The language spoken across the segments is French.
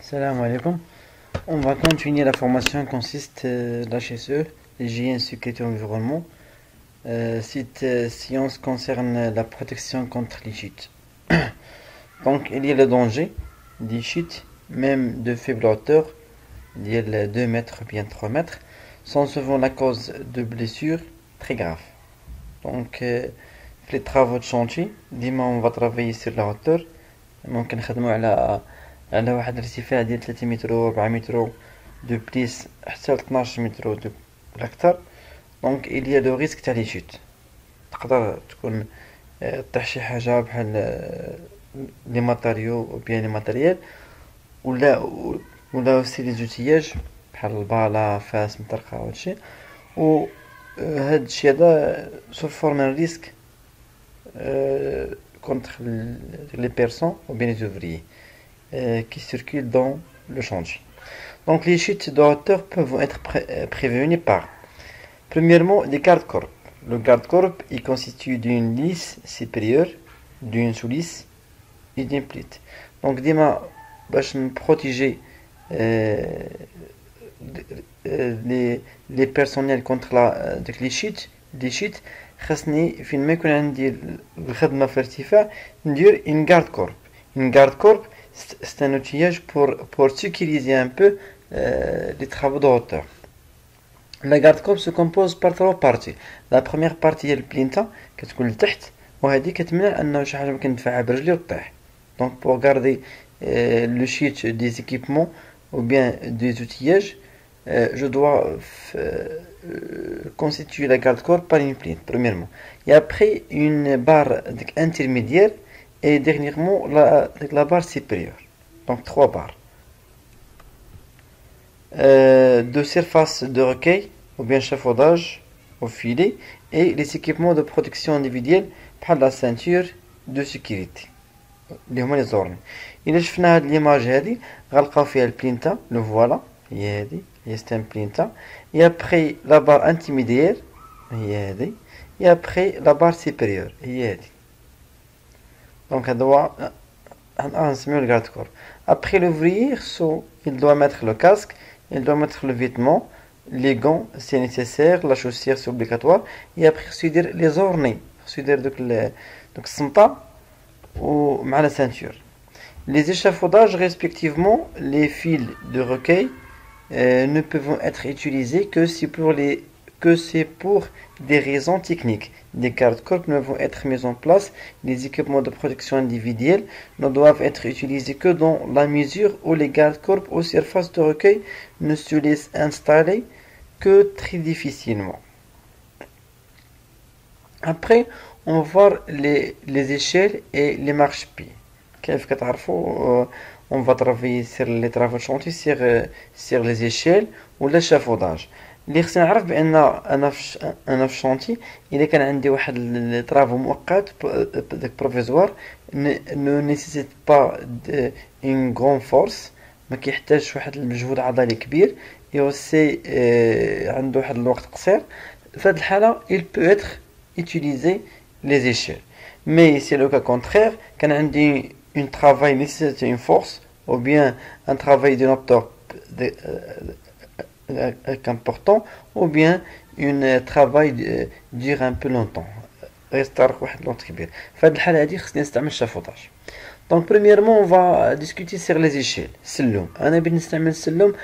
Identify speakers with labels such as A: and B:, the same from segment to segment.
A: Salam alaikum. On va continuer la formation consiste l'HSE, l'hygiène, sécurité et environnement. Cette science concerne la protection contre les chutes. Donc il y a le danger des chutes, même de faible hauteur, il y a 2 mètres bien 3 mètres, sont souvent la cause de blessures très graves. Donc les travaux de chantier, ديما on va travailler sur la hauteur. ممكن نخدمو على واحد الارتفاع ديال 3 متر و 4 متر دو بليس حتى ل 12 متر دو الاكثر. دونك il y a le risque تاع لي شوت، تقدر تكون طيح شي حاجه بحال لي ماتيريو او بيان لي ماتيريال ولا اوسي لي زوتياج بحال البالا فاس مطرقه وهادشي. و هاد الشيء هذا سو فورم ان ريسك contre les personnes ou bien les ouvriers qui circulent dans le chantier. Donc les chutes de hauteur peuvent être prévenues par, premièrement, les garde-corps. Le garde-corps est constitué d'une lisse supérieure, d'une sous-lisse et d'une plite. Donc ديما باش نبروتيجي les personnels contre les chutes خاصني فين ما يكون عندي الخدمة في ارتفاع ندير une garde-corps. Une garde-corps c'est un outillage pour sécuriser un peu les travaux de hauteur. La garde-corps se compose par 3 parties. La première partie هي البلينتا كتكون لتحت وهذه كتمنع انه شي حاجة ممكن ندفعها برجلي وطيح. Donc pour garder le chute des équipements ou bien des outillages, je dois constituer la garde-corps par une plinte, premièrement. Et après, une barre intermédiaire et dernièrement la barre supérieure. Donc 3 barres. De surface de recueil ou bien chafaudage au filet et les équipements de protection individuelle par la ceinture de sécurité. اللي هما لي زورن. إلا شفنا هاد ليماج هادي غنلقاو فيها البلينتا، لو فوالا هي هادي، هي ستان بلينتا. Et après la barre intermédiaire هي هادي. Et après la barre supérieure هي هادي. Donc هذا هو نسميو الغارد كور. Après l'ouvrier, il doit mettre le casque, il doit mettre le vêtement, les gants c'est nécessaire, la chaussure c'est obligatoire. Et après خصو يدير لي زورني، خصو يدير دوك السمطة ومع la ceinture. Les échafaudages respectivement, les fils de recueil ne peuvent être utilisés que c'est pour des raisons techniques. Des garde-corps ne vont être mis en place. Les équipements de protection individuelle ne doivent être utilisés que dans la mesure où les garde-corps aux surfaces de recueil ne se laissent installer que très difficilement. Après, on va voir les échelles et les marchepieds. كيف كتعرفوا on va travailler sur les travaux de chantier sur les échelles ou l'échafaudage. اللي خصني نعرف بان انا في شانتي الا كان عندي واحد الطرافو مؤقت داك بروفيزوار نو نيسيسيت با اون غون فورس، ما كيحتاجش واحد المجهود عضلي كبير، اي سي عنده واحد الوقت قصير. في هذه الحاله il peut être utilisé les échelles. Mais c'est le cas contraire, quand on dit un travail nécessite une force, ou bien un travail d'une hauteur important, ou bien un travail dure un peu longtemps. يستغرق واحد الوقت كبير. في هذه الحالة هذه خصني نستعمل الشافوطاج. Donc premièrement on va discuter sur les échelles. السلم. أنا بنستعمل السلم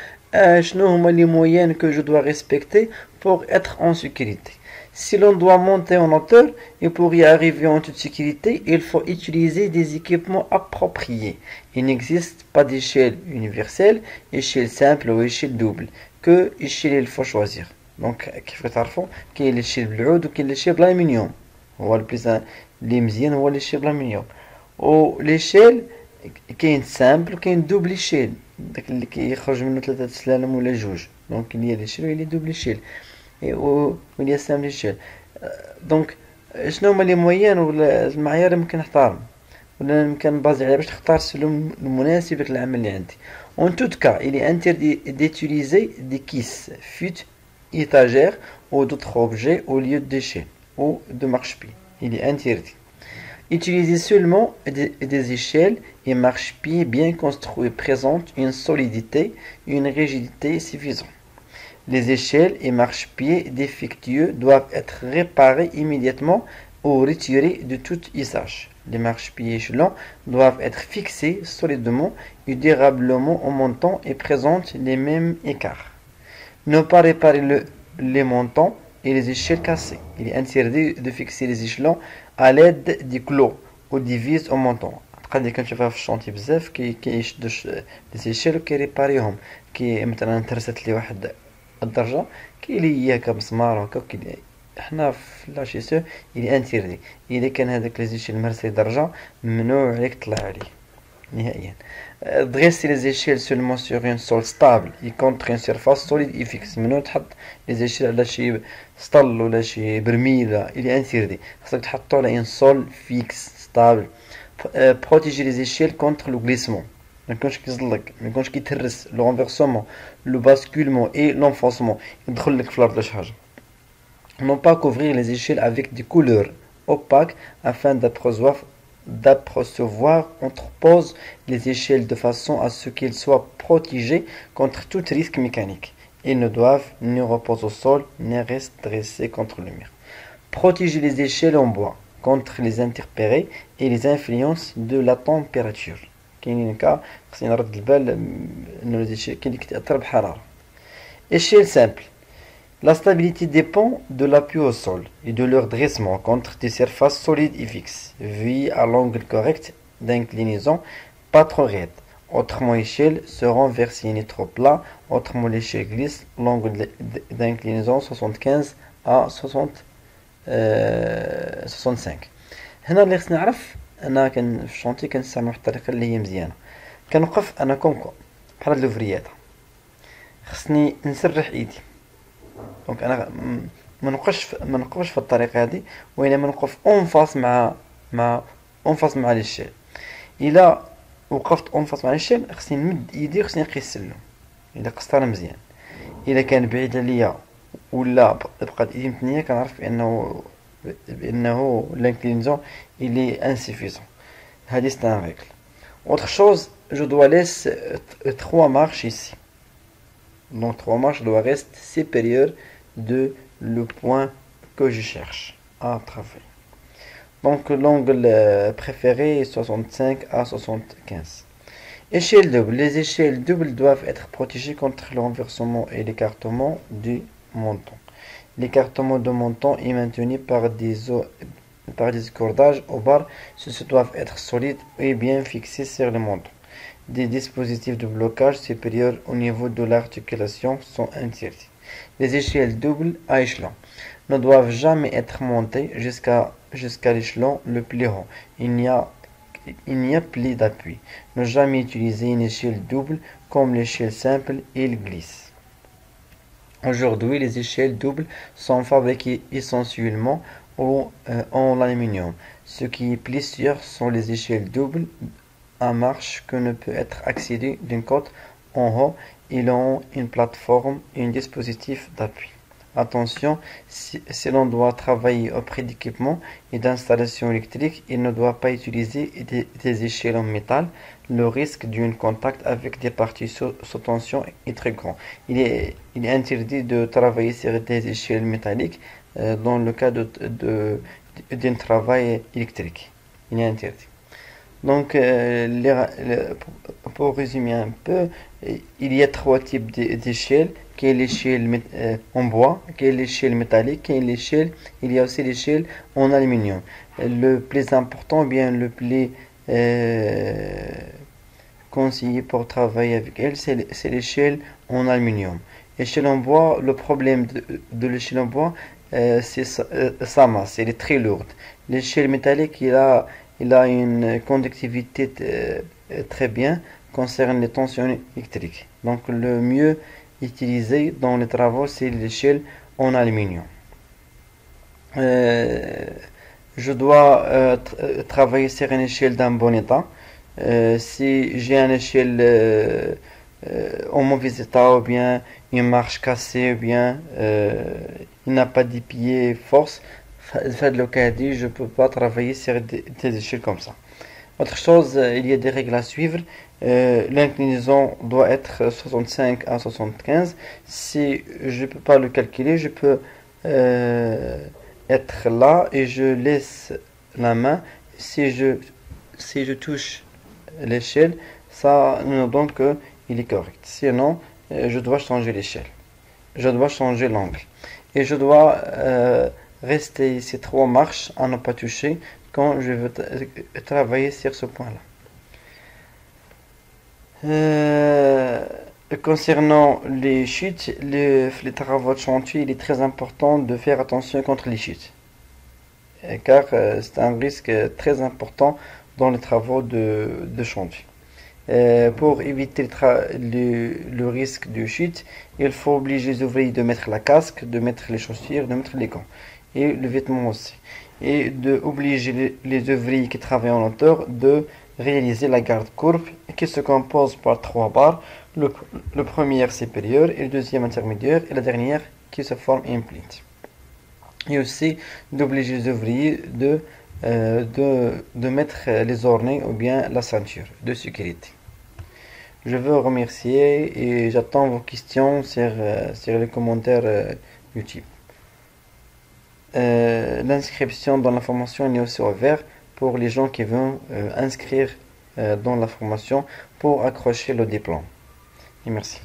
A: شنو هما les moyens que je dois respecter pour être en sécurité. Si l'on doit monter en hauteur et pour y arriver en toute sécurité, il faut utiliser des équipements appropriés. Il n'existe pas d'échelle universelle, échelle simple ou échelle double. Que échelle il faut choisir. Donc, كيف تعرفوا كاين l'échelle بالعود وكاين l'échelle بالألمنيوم. هو البليس اللي مزيان هو l'échelle بالألمنيوم. و l'échelle كاين simple وكاين double échelle. داك اللي كيخرج منه 3 سلالم ولا جوج. Donc il y a l'échelle et il y a double échelle. و il y a simple échelle. Donc شنو هما لي مويان ولا المعايير ممكن نحتارم ولا ممكن نبازي عليها باش تختار السلم المناسب للعمل اللي عندي. En tout cas, il est interdit d'utiliser des caisses, fuites, étagères ou d'autres objets au lieu d'échelles ou de marchepieds. Il est interdit. Utiliser seulement des échelles et marchepied bien construit présentent une solidité et une rigidité suffisantes. Les échelles et marchepieds défectueux doivent être réparés immédiatement ou retirés de tout usage. Les marchepieds échelons doivent être fixés solidement et durablement au montant et présentent les mêmes écarts. Ne pas réparer les montants et les échelles cassées. Il est interdit de fixer les échelons à l'aide des clous ou des vis au montant. قد كنشوفها في الشونتي بزاف كيشدو لي زيشيل وكيريباريهم مثلا ترست لي واحد الدرجة كيلي اياه كمسمار هكا حنا في لاشيسو الي انتيردي اذا كان هذاك لي زيشيل مرسي درجة ممنوع عليك تطلع عليه نهائيا. Dresser les échelles seulement sur une sol stable et contre une surface solide et fixe. ممنوع تحط les échelles على شي سطل ولا شي برميل الي انتيردي خاصك تحطو على une sol fixe stable. Protéger les échelles contre le glissement. ما يكونش كيزلق ما يكونش كيتهرس le renversement le basculement et l'enfoncement يدخل لك في الارض ولا شي حاجه. Non pas couvrir les échelles avec des couleurs opaques afin d'apercevoir entre pose les échelles de façon à ce qu'elles soient protégées contre tout risque mécanique. Ils ne doivent ni reposer au sol ni rester dressés contre le mur. Protéger les échelles en bois contre les intempéries et les influences de la température. كاينين كا خصني نرد البال انه الاشياء كاين اللي كتاثر بالحراره. Échelle simple. La stabilité dépend de l'appui au sol et de leur dressement contre des surfaces solides et fixes, veillées à l'angle correct d'inclinaison, pas trop raide. Autrement, l'échelle se renverse si elle est trop plat. Autrement, l'échelle glisse, l'angle d'inclinaison 75 à 65. هنا اللي خصني نعرف انا كان في الشونتي كنستعمل واحد الطريقه اللي هي مزيانه. كنوقف انا كومكم بحال هاد لوفريات خصني نسرح ايدي. دونك انا ما نوقفش في الطريقه هذه وانما نوقف اون فاس مع ليشيل. الا وقفت اون فاس مع ليشيل خصني نمد ايدي وخصني نقيس السلم الا قصت انا مزيان. الا كان بعيد عليا ولا بقات ايدي متنيه كنعرف بانه l'inclinaison il est insuffisant. هذه c'est un règle. Autre chose, je dois laisser 3 marches ici. Donc 3 marches doivent rester supérieures de le point que je cherche à travailler. Donc l'angle préféré est 65 à 75. Échelle double. Les échelles doubles doivent être protégées contre le renversement et l'écartement du montant. L'écartement de montant est maintenu par des cordages au bar. Ceux-ci doivent être solides et bien fixés sur le montant. Des dispositifs de blocage supérieurs au niveau de l'articulation sont interdits. Les échelles doubles à échelon ne doivent jamais être montées jusqu'à l'échelon le plus haut. Il n'y a plus d'appui. Ne jamais utiliser une échelle double comme l'échelle simple, il glisse. Aujourd'hui, les échelles doubles sont fabriquées essentiellement en aluminium. Ce qui est plus sûr sont les échelles doubles à marche que ne peut être accédé d'une côte en haut. Ils ont une plateforme et un dispositif d'appui. Attention, si l'on doit travailler auprès d'équipements et d'installations électriques, il ne doit pas utiliser des échelles en métal. Le risque d'un contact avec des parties sous tension est très grand. Il est interdit de travailler sur des échelles métalliques dans le cas d'un travail électrique. Il est interdit. Donc, pour résumer un peu, il y a 3 types d'échelles. Qui est l'échelle en bois, qui est l'échelle métallique, qui est l'échelle, il y a aussi l'échelle en aluminium. Le plus important, bien le plus conseillé pour travailler avec elle, c'est l'échelle en aluminium. L'échelle en bois, le problème de l'échelle en bois, c'est sa masse, elle est très lourde. L'échelle métallique, il a une conductivité très bien concernant les tensions électriques. Donc le mieux utilisé dans les travaux, c'est l'échelle en aluminium. Je dois travailler sur une échelle d'un bon état. Si j'ai une échelle en mauvais état ou bien une marche cassée ou bien il n'a pas de pieds force, je ne peux pas travailler sur des échelles comme ça. Autre chose, il y a des règles à suivre. L'inclinaison doit être 65 à 75. Si je ne peux pas le calculer, je peux être là et je laisse la main. Si je touche l'échelle, ça nous donne qu'il est correct. Sinon, je dois changer l'échelle. Je dois changer l'angle. Et je dois rester ici 3 marches à ne pas toucher quand je veux travailler sur ce point-là. Concernant les chutes, les travaux de chantier, il est très important de faire attention contre les chutes. Car c'est un risque très important dans les travaux de chantier. Pour éviter le risque de chute, il faut obliger les ouvriers de mettre la casque, de mettre les chaussures, de mettre les gants et le vêtement aussi. Et de obliger les ouvriers qui travaillent en hauteur de réaliser la garde courbe qui se compose par 3 barres. Le premier supérieur et le deuxième intermédiaire et la dernière qui se forme en plit. Et aussi d'obliger les ouvriers de mettre les ornets ou bien la ceinture de sécurité. Je veux remercier et j'attends vos questions sur les commentaires YouTube. L'inscription dans la formation est aussi ouverte pour les gens qui veulent inscrire dans la formation pour accrocher le diplôme. Et merci.